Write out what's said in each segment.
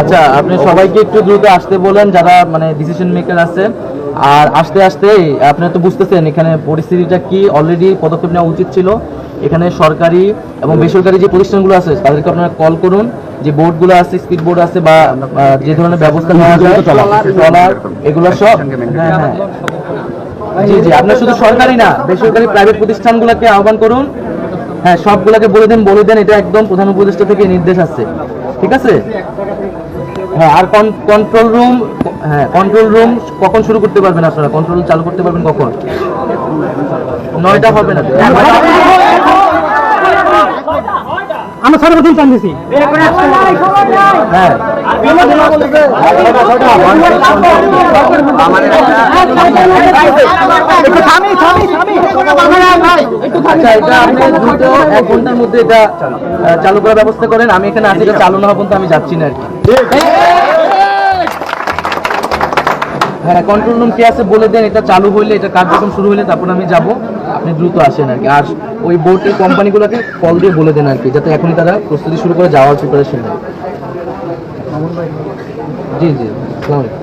আচ্ছা, আপনি সবাইকে একটু দ্রুত আসতে বলেন যারা মানে ডিসিশন মেকার আছে। আর আস্তে আস্তে আপনি তো বুঝতেছেন এখানে পরিস্থিতিটা কি, অলরেডি পদক্ষেপ নেওয়া উচিত ছিল। এখানে সরকারি এবং বেসরকারি যে প্রতিষ্ঠানগুলো আছে তাদেরকে আপনারা কল করুন, যে বোর্ডগুলো আছে, স্পিড বোর্ড আছে বা যে ধরনের ব্যবস্থা নেওয়া যায় ট্রলার, এগুলো সব। হ্যাঁ হ্যাঁ, জি জি, আপনার শুধু সরকারি না, বেসরকারি প্রাইভেট প্রতিষ্ঠানগুলোকে আহ্বান করুন। হ্যাঁ, সবগুলোকে বলে দেন এটা একদম প্রধান উপদেষ্টা থেকে নির্দেশ আছে, ঠিক আছে? হ্যাঁ, আর কন্ট্রোল রুম, হ্যাঁ কন্ট্রোল রুম কখন শুরু করতে পারবেন আপনারা? কন্ট্রোল রুম চালু করতে পারবেন কখন? 9টা হবে না? আমরা সর্বদিন চান দিছি। হ্যাঁ, আচ্ছা, এটা আপনি দ্রুত 1 ঘন্টার মধ্যে এটা চালু করার ব্যবস্থা করেন। আমি এখানে আছি, এটা চালু না হওয়া পর্যন্ত আমি যাচ্ছি না আর কি। হ্যাঁ, কন্ট্রোল রুম কে আছে বলে দেন, এটা চালু হইলে, এটা কার্যক্রম শুরু হলে তারপর আমি যাব। আপনি দ্রুত আসেন আর কি। আর ওই বোর্ডের কোম্পানিগুলোকে কল দিয়ে বলে দেন আর কি, যাতে এখনই তারা প্রস্তুতি শুরু করে যাওয়ার প্রিপারেশন নেয়। জি জি, আসসালামু আলাইকুম।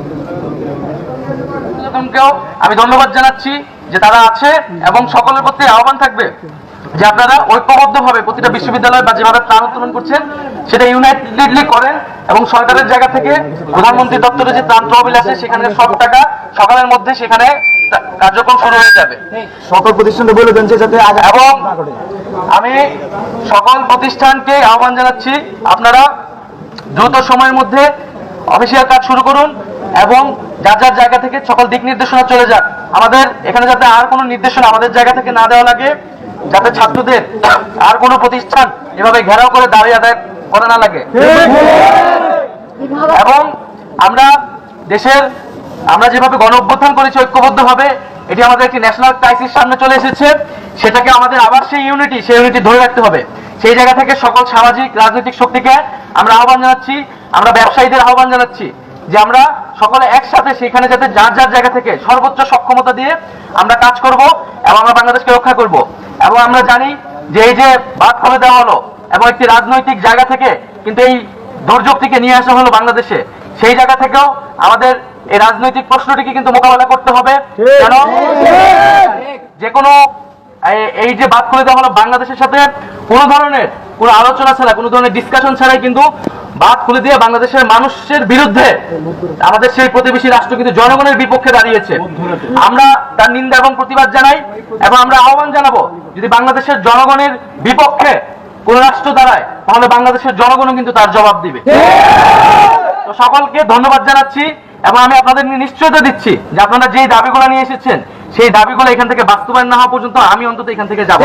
আমি ধন্যবাদ জানাচ্ছি যে তারা আছে এবং সকলের প্রতি আহ্বান থাকবে যে আপনারা ঐক্যবদ্ধভাবে প্রতিটা বিশ্ববিদ্যালয় বা যেভাবে প্ল্যান উত্তোলন করছেন সেটা ইউনাইটেডলি করেন এবং সরকারের জায়গা থেকে প্রধানমন্ত্রী দপ্তরে যে ত্রাণ তহবিল আছে সেখানে সব টাকা সকালের মধ্যে সেখানে কার্যক্রম শুরু হয়ে যাবে। সকল প্রতিষ্ঠানে বলে দেন যে যাতে এবং আমি সকল প্রতিষ্ঠানকে আহ্বান জানাচ্ছি আপনারা দ্রুত সময়ের মধ্যে অফিসিয়াল কাজ শুরু করুন এবং যার যার জায়গা থেকে সকল দিক নির্দেশনা চলে যাক। আমাদের এখানে যাতে আর কোনো নির্দেশনা আমাদের জায়গা থেকে না দেওয়া লাগে, যাতে ছাত্রদের আর কোনো প্রতিষ্ঠান এভাবে ঘেরাও করে দাঁড়িয়ে আদায় করা না লাগে। এবং আমরা যেভাবে গণ অভ্যুত্থান করেছি ঐক্যবদ্ধভাবে, এটি আমাদের একটি ন্যাশনাল ক্রাইসিস সামনে চলে এসেছে, সেটাকে আমাদের আবার সেই ইউনিটি ধরে রাখতে হবে। সেই জায়গা থেকে সকল সামাজিক রাজনৈতিক শক্তিকে আমরা আহ্বান জানাচ্ছি, আমরা ব্যবসায়ীদের আহ্বান জানাচ্ছি যে আমরা সকলে একসাথে সেখানে যাতে যার যার জায়গা থেকে সর্বোচ্চ সক্ষমতা দিয়ে আমরা কাজ করব এবং আমরা বাংলাদেশকে রক্ষা করব। এবং আমরা জানি যে এই যে বাদ করে দেওয়া হলো এবং একটি রাজনৈতিক জায়গা থেকে কিন্তু এই দুর্যোগটিকে নিয়ে আসা হলো বাংলাদেশে, সেই জায়গা থেকেও আমাদের এই রাজনৈতিক প্রশ্নটিকে কিন্তু মোকাবেলা করতে হবে। কেন যে কোনো এই যে বাদ করে দেওয়া হলো বাংলাদেশের সাথে কোনো ধরনের কোনো আলোচনা ছাড়া, কোনো ধরনের ডিসকাশন ছাড়াই কিন্তু বাদ খুলে দিয়ে বাংলাদেশের মানুষের বিরুদ্ধে আমাদের সেই প্রতিবেশী রাষ্ট্র কিন্তু জনগণের বিপক্ষে দাঁড়িয়েছে। আমরা তার নিন্দা এবং প্রতিবাদ জানাই এবং আমরা আহ্বান জানাবো যদি বাংলাদেশের জনগণের বিপক্ষে কোন রাষ্ট্র দাঁড়ায় তাহলে বাংলাদেশের জনগণও কিন্তু তার জবাব দিবে। তো সকলকে ধন্যবাদ জানাচ্ছি এবং আমি আপনাদের নিশ্চয়তা দিচ্ছি যে আপনারা যে দাবিগুলো নিয়ে এসেছেন সেই দাবিগুলো এখান থেকে বাস্তবায়ন না হওয়া পর্যন্ত আমি অন্তত এখান থেকে যাব।